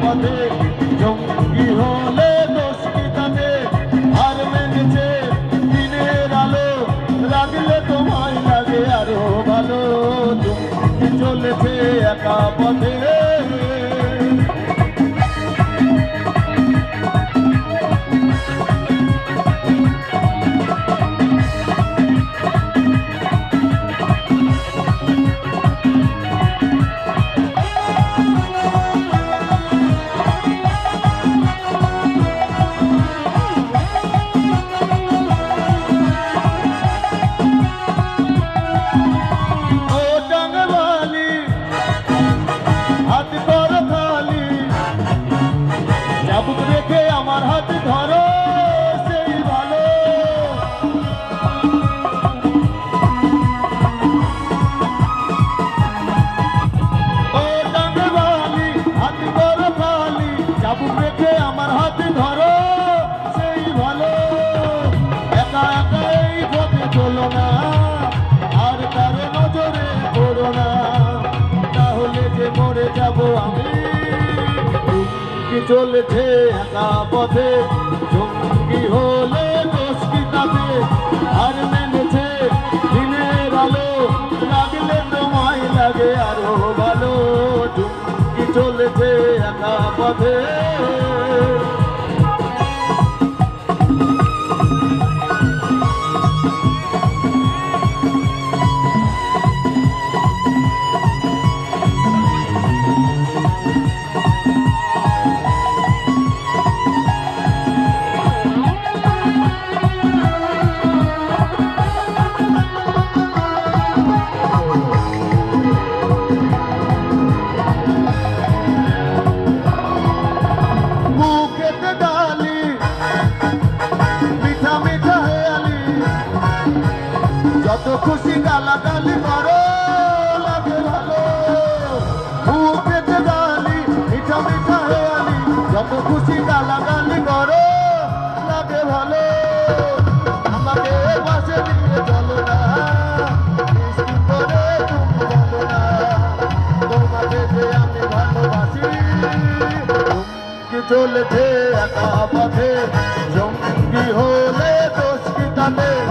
পথে জঙ্গি হলে দোষ কি তাতে আর মেনেছে দিনের আলো রাগলে তোমায় লাগে আরো ভালো জঙ্গি চলেছে একা পথে রেখে আমার হাত ধরো সেই ভালো ও ডাঙ্গবালি হাত ধরো খালি চাবুক রেখে আমার হাত ধরো সেই ভালো একা একা এই পথে চলো না আর কারো নজরে পড়ো না তাহলে যে মরে যাবো আমি চলেছে একা পথে জঙ্গি হলে দোষ কি তাতে আর মেনেছে দিনের আলো লাগলে তোমায় লাগে আরো ভালো জঙ্গি চলেছে একা পথে যত খুশি গালাগালি করো লাগে ভালো মুখেতে গালি মিঠা মিঠা হেয়ালি যত খুশি গালাগালি করো লাগে ভালো আমাকে পাশে দিয়ে চলো না মিষ্টি করে তুমি বলো না তোমাকে যে আমি ভালোবাসি জঙ্গি চলেছে একা পথে জঙ্গি হলে দোষ কি তাতে